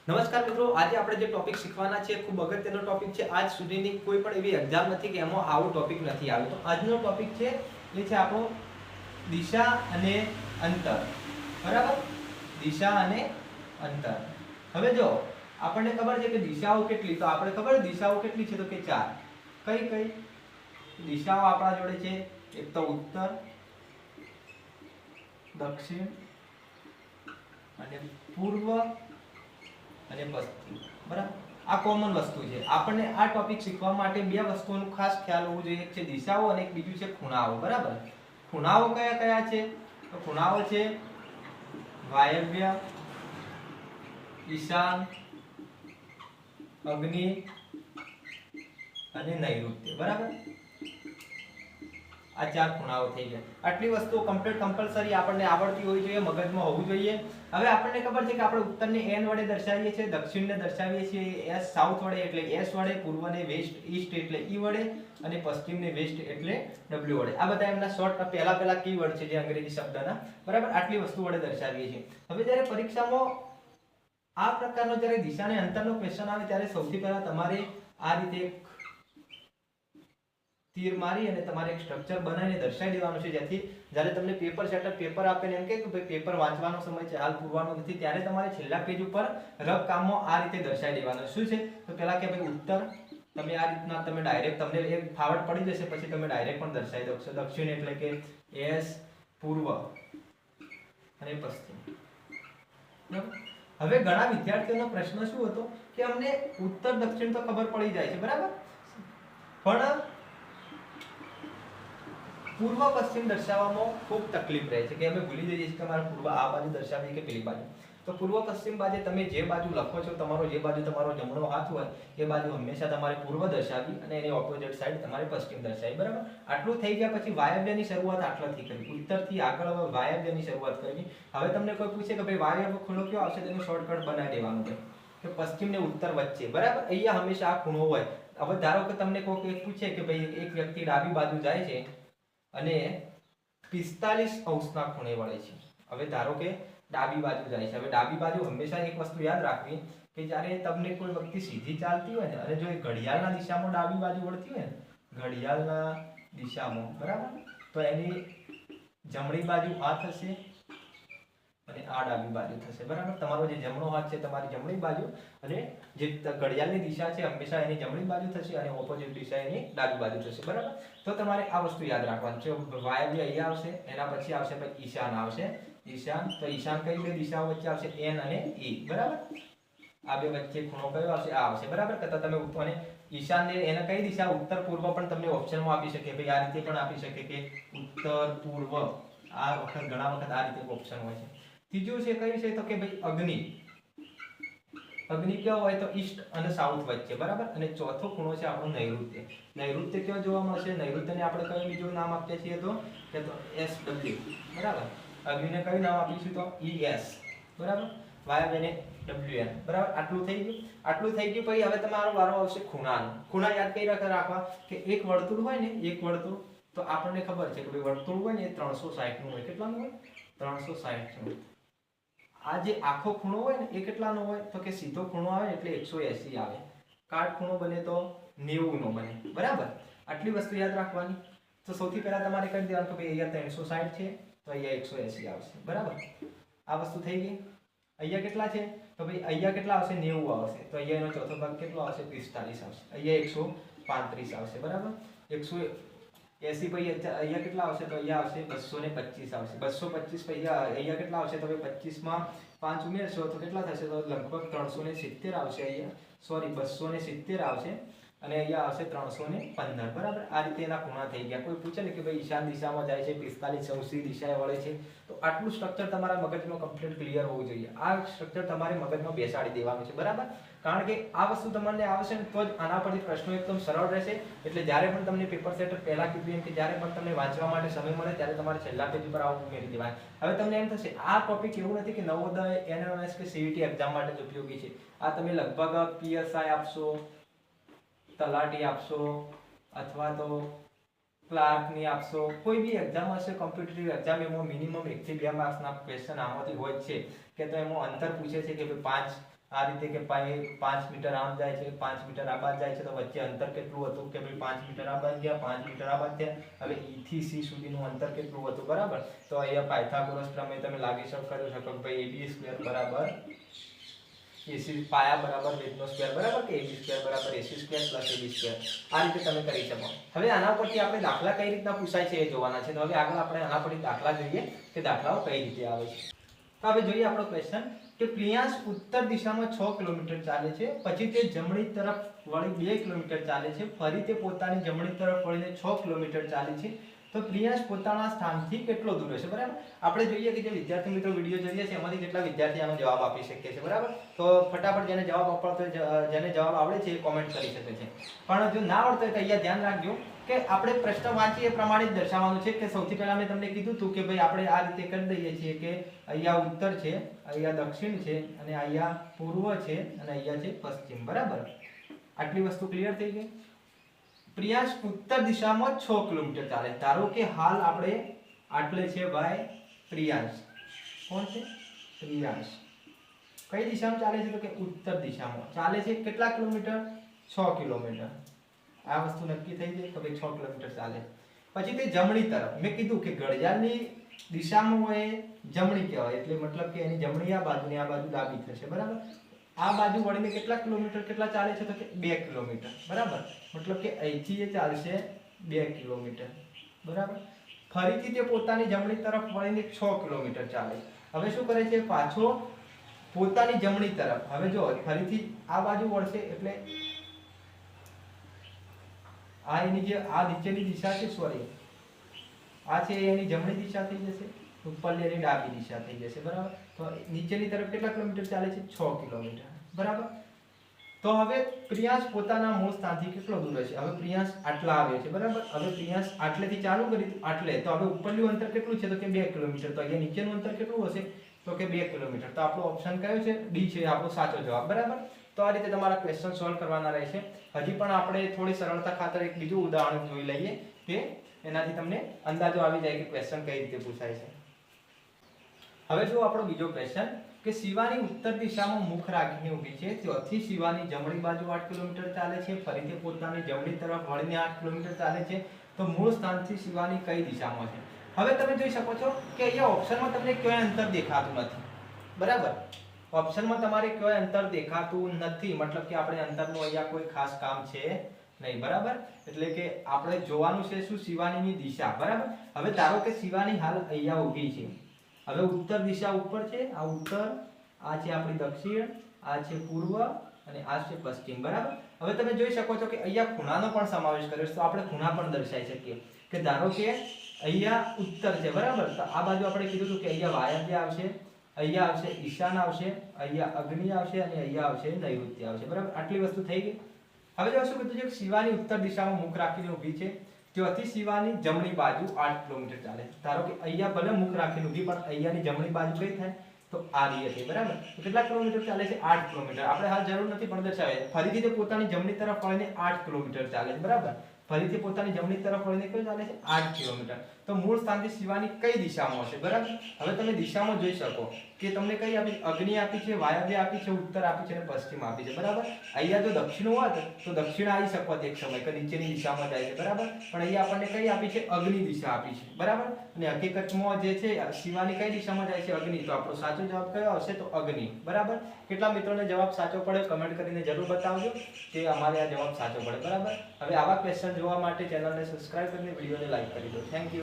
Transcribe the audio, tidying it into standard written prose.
નમસ્કાર મિત્રો, આજે આપણે જે ટોપિક શીખવાના છે ખૂબ અગત્યનો ટોપિક છે। આજ સુધીની કોઈ પણ એવી એક્ઝામ નથી કે એમાં આવો ટોપિક નથી આવ્યો। તો આજનો ટોપિક છે એ છે આપણો દિશા અને અંતર। બરાબર, દિશા અને અંતર। હવે જો આપણને ખબર છે કે દિશાઓ કેટલી, તો આપણે ખબર દિશાઓ કેટલી છે, તો કે 4। કઈ કઈ દિશાઓ આપણા જોડે છે? એક તો ઉત્તર, દક્ષિણ અને પૂર્વ અને પશ્ચિમ। બરાબર, આ કોમન વસ્તુ છે। આપણને આ ટોપિક શીખવા માટે બે વસ્તુઓનું ખાસ ખ્યાલ હોવું જોઈએ, એક છે દિશાઓ અને એક બીજું છે ખૂણાઓ। બરાબર, ખૂણાઓ કયા કયા છે? તો ખૂણાઓ છે વાયવ્ય, ઈશાન, અગ્નિ અને નૈઋત્ય। બરાબર, આ 4 ખૂણાઓ થઈ ગયા। આટલી વસ્તુઓ કમ્પલસરી આપણને આવડતી હોવી જોઈએ, મગજમાં હોવું જોઈએ। હવે આપણને ખબર છે કે આપણે ઉત્તરને n વડે દર્શાવીએ છીએ, દક્ષિણને દર્શાવીએ છીએ s સાઉથ વડે એટલે s વડે, પૂર્વને વેસ્ટ ઈસ્ટ એટલે e વડે અને પશ્ચિમને વેસ્ટ એટલે w વડે। આ બધા એમના શોર્ટ પહેલા કીવર્ડ છે જે અંગ્રેજી શબ્દના। બરાબર, આટલી વસ્તુ વડે દર્શાવીએ છીએ। હવે જ્યારે પરીક્ષામાં આ પ્રકારનો જ્યારે દિશા અને અંતરનો ક્વેશ્ચન આવે ત્યારે સૌથી પહેલા તમારે આ રીતે તીર મારી અને તમારે એક સ્ટ્રક્ચર બનાવીને દર્શાવી દેવાનું છે, જેથી જ્યારે તમને પેપર સેટર પેપર આપે ને એમ કે ભાઈ પેપર વાંચવાનો સમય છે, હાલ પૂરવાનો નથી, ત્યારે તમારે છેલ્લા પેજ ઉપર રફ કામમાં આ રીતે દર્શાવી દેવાનું। શું છે? તો પહેલા કે ભાઈ ઉત્તર, તમે આ રીતના તમે ડાયરેક્ટ તમને એક ફાવટ પડી જશે, પછી તમે ડાયરેક્ટ પણ દર્શાવી દો છો। દક્ષિણ એટલે કે s, પૂર્વ અને પશ્ચિમ। બરાબર, હવે ઘણા વિદ્યાર્થીઓનો પ્રશ્ન શું હતો કે અમને ઉત્તર દક્ષિણ તો ખબર પડી જાય છે, બરાબર, પણ પૂર્વ પશ્ચિમ દર્શાવવામાં ખૂબ તકલીફ રહે છે કે અમે ભૂલી જઈએ છીએ કે અમારે પૂર્વ આ બાજુ દર્શાવીએ કે પેલી બાજુ। તો પૂર્વ પશ્ચિમ બાજુ તમે જે બાજુ લખો છો, તમારો જે બાજુ તમારો જમણો હાથ હોય એ બાજુ હંમેશા તમારે પૂર્વ દર્શાવી અને એની ઓપોઝિટ સાઈડ તમારે પશ્ચિમ દર્શાવી। બરાબર, આટલું થઈ ગયા પછી વાયવ્યની શરૂઆત આટલાથી કરવી, ઉત્તરથી આગળ હવે વાયવ્યની શરૂઆત કરવી। હવે તમને કોઈ પૂછે કે ભાઈ વાયવ્ય ખૂણો કયો આવશે, તેનું શોર્ટકટ બનાવી દેવાનું છે કે પશ્ચિમ ને ઉત્તર વચ્ચે। બરાબર, અહીંયા હંમેશા આ ખૂણો હોય। હવે ધારો કે તમને કોઈ પૂછે કે ભાઈ એક વ્યક્તિ ડાબી બાજુ જાય છે અને 45 અંશના ખૂણે વળે છે। હવે ધારો કે ડાબી બાજુ જાય છે, હવે ડાબી બાજુ હંમેશા એક વસ્તુ યાદ રાખવી કે જ્યારે તમને કોઈ વ્યક્તિ સીધી ચાલતી હોય ને અને જો એ ઘડિયાળના દિશામાં ડાબી બાજુ વળતી હોય ને, ઘડિયાળના દિશામાં, બરાબર, તો એની જમણી બાજુ આ થશે અને આ ડાબી બાજુ થશે। બરાબર, તમારો જે જમણો હાથ છે તમારી જમણી બાજુ અને જે ઘડિયાળની દિશા છે હંમેશા એની જમણી બાજુ થશે અને ઓપોઝિટ દિશા એની ડાબી બાજુ થશે। બરાબર, તો તમારે આ વસ્તુ યાદ રાખવાની છે। વાયવ્ય અહીંયા આવશે, એના પછી આવશે પછી ઈશાન આવશે, ઈશાન, તો ઈશાન કઈ બે દિશાઓ વચ્ચે આવશે? n અને e। બરાબર, આ બે વચ્ચે ખૂણો કયો આવશે? આ આવશે। બરાબર, તો તમે અને ઈશાનને એને કઈ દિશા? ઉત્તર પૂર્વ પણ તમને ઓપ્શનમાં આપી શકે, ભાઈ આ રીતે પણ આપી શકે કે ઉત્તર પૂર્વ। આ વખત ઘણા વખત આ રીતે ઓપ્શન હોય છે। ત્રીજું છે કયું છે? તો કે ભાઈ અગ્નિ। અગ્નિ કયો હોય? તો ઈસ્ટ અને સાઉથ વચ્ચે। બરાબર, અને ચોથો ખૂણો છે આપણો નૈઋત્ય। નૈઋત્ય ક્યાં જોવા મળશે? નૈઋત્યને આપણે કયું બીજું નામ આપીએ છીએ? તો કે તો SW। બરાબર, અગ્નિને કયું નામ આપીશું? તો ES। બરાબર, વાયવ્યને WN। બરાબર, આટલું થઈ ગયું। આટલું થઈ ગયું પછી હવે તમારો વારો આવશે ખૂણાનો। ખૂણા યાદ કઈ રાખવા કે એક વર્તુળ હોય ને, એક વર્તુળ, તો આપણને ખબર છે કે ભાઈ વર્તુળ હોય ને એ 360 નું હોય। કેટલાનું હોય? 360 નું। આ જે આખો ખૂણો હોય ને એ કેટલાનો હોય? તો કે સીધો ખૂણો આવે એટલે 180 આવે, કાટ ખૂણો બને તો 90 નો બને। બરાબર, આટલી વસ્તુ યાદ રાખવાની। તો સૌથી પહેલા તમારે કરી દેવાનું કે ભાઈ અહીંયા 360 છે તો અહીંયા 180 આવશે। બરાબર, આ વસ્તુ થઈ ગઈ। અહીંયા કેટલા છે? તો ભાઈ અહીંયા કેટલા આવશે? 90 આવશે, તો અહીંયા એનો ચોથો ભાગ કેટલો આવશે? 45 આવશે। અહીંયા 135 આવશે। બરાબર, 180 પછી અહીંયા કેટલા આવશે? તો અહીંયા આવશે 225 આવશે। 225 પછી અહીંયા કેટલા આવશે? તો 25 માં 5 ઉમેરશો તો કેટલા થશે? તો લગભગ 370 આવશે। અહીંયા સોરી 270 આવશે અને અહીંયા આવશે 315। બરાબર, આ રીતે એના ખૂણા થઈ ગયા। કોઈ પૂછે ને કે ભાઈ ઈશાન દિશામાં જાય છે, 45 અંશની દિશાએ વળે છે, તો આટલું સ્ટ્રક્ચર તમારા મગજમાં કમ્પ્લીટ ક્લિયર હોવું જોઈએ। આ સ્ટ્રક્ચર તમારે મગજમાં બેસાડી દેવાનું છે। બરાબર, કારણ કે આ વસ્તુ તમને આવશે ને તો જ આના પરથી પ્રશ્નો એકદમ સરળ રહેશે। એટલે જ્યારે પણ તમને પેપર સેટર પહેલા કીધું એમ કે જ્યારે પણ તમને વાંચવા માટે સમય મળે ત્યારે તમારે છેલ્લા પેજ પર આવું ઉમેરી દેવાય। હવે તમને એમ થશે આ ટોપિક એવું નથી કે નવોદય, NMS કે CET એક્ઝામ માટે જ ઉપયોગી છે। આ તમે લગભગ PSI આપશો, તલાટી આપશો અથવા તો ક્લાર્કની આપશો, કોઈ બી એક્ઝામ હશે કોમ્પિટિટિવ એક્ઝામ, એમાં મિનિમમ 1 થી 2 માર્ક્સના ક્વેશ્ચન આમાંથી હોય છે કે તો એમાં અંતર પૂછે છે કે 5 આ રીતે કે 5 મીટર આમ જાય છે, 5 મીટર આ બાજુ જાય છે, તો વચ્ચે અંતર કેટલું હતું કે ભાઈ 5 મીટર આ બાજુ ગયા, 5 મીટર આ બાજુ ગયા. હવે E થી C સુધીનું અંતર કેટલું હતું, બરાબર. તો અહીંયા પાયથાગોરસ પ્રમેય તમે લાગી શકો કે ભાઈ AB² બરાબર AC પાયા બરાબર વેધનો સ્ક્વેર બરાબર કે AB² બરાબર AC² + AB². આ રીતે તમે કરી શકો. હવે આના પરથી આપણે દાખલા કઈ રીતના પૂછાય છે એ જોવાના છે. તો હવે આગળ આપણે આના પરથી દાખલા જોઈએ કે દાખલાઓ કઈ રીતે આવે છે. તો હવે જોઈએ આપણો ક્વેશ્ચન કે પ્રિયાંશ ઉત્તર દિશામાં 6 કિલોમીટર ચાલે છે, પછી તે જમણી તરફ વળી 2 કિલોમીટર ચાલે છે, ફરી તે પોતાની જમણી તરફ વળીને 6 કિલોમીટર ચાલે છે. તો પ્રિયાંશ પોતાના સ્થાનથી કેટલો દૂર હશે, બરાબર. આપણે જોઈએ કે જે વિદ્યાર્થી મિત્રો વિડિયો જોઈએ છે એમાંથી કેટલા વિદ્યાર્થી આનો જવાબ આપી શકે છે, બરાબર. તો ફટાફટ જેને જવાબ આપતો જેને જવાબ આવડે છે એ કોમેન્ટ કરી શકે છે. પણ જો ના આવડતો હોય તો અહીંયા ધ્યાન રાખજો કે આપણે પ્રશ્ન વાંચીએ એ પ્રમાણે જ દર્શાવવાનું છે. કે સૌથી પહેલા મેં તમને કીધું હતું કે ભાઈ આપણે આ રીતે કરી દઈએ છીએ કે અહીંયા ઉત્તર છે, અહીંયા દક્ષિણ છે, અને અહીંયા પૂર્વ છે, અને અહીંયા છે પશ્ચિમ, બરાબર. આટલી વસ્તુ ક્લિયર થઈ ગઈ. પ્રિયાંશ ઉત્તર દિશામાં 6 કિલોમીટર ચાલે. ધારો કે હાલ આપણે આટલે છે ભાઈ પ્રિયાંશ. કોણ છે? પ્રિયાંશ. કઈ દિશામાં ચાલે છે? તો કે ઉત્તર દિશામાં ચાલે છે. કેટલા કિલોમીટર? 6 કિલોમીટર. આ વસ્તુ નક્કી થઈ ગઈ કે ભાઈ 6 કિલોમીટર ચાલે. પછી તે જમણી તરફ, મેં કીધું કે ઘડિયાળની દિશામાં હોય જમણી કહેવાય, એટલે મતલબ કે એની જમણી આ બાજુ ને આ બાજુ ડાબી થશે, બરાબર. આ બાજુ વળીને કેટલા કિલોમીટર કેટલા ચાલે છે? તો કે 2 કિલોમીટર, બરાબર. મતલબ કે અહીંથી એ ચાલશે 2 કિલોમીટર, બરાબર. ફરીથી તે પોતાની જમણી તરફ વળીને 6 કિલોમીટર ચાલે. હવે શું કરે છે? પાછો પોતાની જમણી તરફ. હવે જો ફરીથી આ બાજુ વળશે એટલે આ એની જે આ નીચેની દિશા છે, સોરી આ છે એની જમણી દિશા થઈ જશે, ઉપરની એની ડાબી દિશા થઈ જશે, બરાબર. તો નીચેની તરફ કેટલા કિલોમીટર ચાલે છે? 6 કિલોમીટર, બરાબર. તો હવે પ્રિયાંશ પોતાના મૂળ સ્થાનથી કેટલો દૂર હશે? હવે પ્રિયાંશ આટલા આવ્યો છે, બરાબર. હવે પ્રિયાંશ આટલેથી ચાલુ કરી આટલે, તો હવે ઉપરનું અંતર કેટલું છે? તો કે 2 કિલોમીટર. તો અહીંયા નીચેનું અંતર કેટલું હશે? તો કે 2 કિલોમીટર. તો આપણો ઓપ્શન કયો છે? ડી છે આપણો સાચો જવાબ, બરાબર. તો આ રીતે તમારા ક્વેશ્ચન સોલ્વ કરવાના રહેશે. હજી પણ આપણે થોડી સરળતા ખાતર એક બીજું ઉદાહરણ જોઈ લઈએ કે એનાથી તમને અંદાજો આવી જાય કે ક્વેશ્ચન કઈ રીતે પૂછાય છે. હવે જો આપણો બીજો ક્વેશ્ચન કે શિવાની ઉત્તર દિશામાં મુખ રાખીને ઊભી છે, ત્યાંથી શિવાની જમણી બાજુ 8 કિલોમીટર ચાલે છે, ફરીથી પોતાની જમણી તરફ વળીને 8 કિલોમીટર ચાલે છે. તો મૂળ સ્થાનથી શિવાની કઈ દિશામાં છે? હવે તમે જોઈ શકો છો કે અહીંયા ઓપ્શનમાં તમને કોઈ અંતર દેખાતું નથી, બરાબર. ઓપ્શનમાં તમારે કોઈ અંતર દેખાતું નથી, મતલબ કે આપણે અંતરનું અહીંયા કોઈ ખાસ કામ છે નહીં, બરાબર. એટલે કે આપણે જોવાનું છે શું? શિવાનીની દિશા, બરાબર. હવે ધારો કે શિવાની હાલ અહીંયા ઊભી છે. હવે ઉત્તર દિશા ઉપર છે, આ ઉત્તર, આ છે આપણી દક્ષિણ, આ છે પૂર્વ અને આ છે પશ્ચિમ, બરાબર. હવે તમે જોઈ શકો છો કે અહીંયા ખૂણાનો પણ સમાવેશ કર્યો છે, તો આપણે ખૂણા પણ દર્શાવી શકીએ કે ધારો કે અહીંયા ઉત્તર છે, બરાબર. તો આ બાજુ આપણે કીધું હતું કે અહીંયા વાયવ્ય આવશે, અહીંયા આવશે ઈશાન આવશે, અહીંયા અગ્નિ આવશે અને અહીંયા આવશે નૈઋત્ય આવશે, બરાબર. આટલી વસ્તુ થઈ ગઈ. હવે જો શું કીધું છે કે શિવાની ઉત્તર દિશામાં મુખ રાખીને ઊભી છે, ત્યાંથી શિવાની જમણી બાજુ 8 કિલોમીટર ચાલે. ધારો કે અહીંયા ભલે મુખ રાખીને ઊભી, પણ અહીંયાની જમણી બાજુ કઈ થાય? તો આ રહી હતી, બરાબર. તો કેટલા કિલોમીટર ચાલે છે? 8 કિલોમીટર. આપણે હાલ જરૂર નથી પણ દર્શાવે. ફરીથી તે પોતાની જમણી તરફ વળીને 8 કિલોમીટર ચાલે છે, બરાબર. ફરીથી પોતાની જમણી તરફ વળીને કઈ ચાલે છે? 8 કિલોમીટર. તો મૂળ સ્થાનથી શિવાની કઈ દિશામાં હશે, બરાબર. હવે તમે દિશામાં જોઈ શકો કે તમને કઈ આપી? અગ્નિ આપી છે, વાયવ્ય આપી છે, ઉત્તર આપી છે અને પશ્ચિમ આપી છે, બરાબર. અહીંયા જો દક્ષિણ હોત તો દક્ષિણ આવી શકત એક સમય કે નીચેની દિશામાં જાય છે, બરાબર. પણ અહીંયા આપણને કઈ આપી છે? અગ્નિ દિશા આપી છે, બરાબર. અને હકીકતમાં જે છે શિવાની કઈ દિશામાં જાય છે? અગ્નિ. તો આપણો સાચો જવાબ કયો આવશે? તો અગ્નિ, બરાબર. કેટલા મિત્રોને જવાબ સાચો પડે કમેન્ટ કરીને જરૂર બતાવજો કે અમારે આ જવાબ સાચો પડે, બરાબર. હવે આવા ક્વેશ્ચન જોવા માટે ચેનલને સબસ્ક્રાઇબ કરીને વિડીયોને લાઈક કરી દો. Thank you.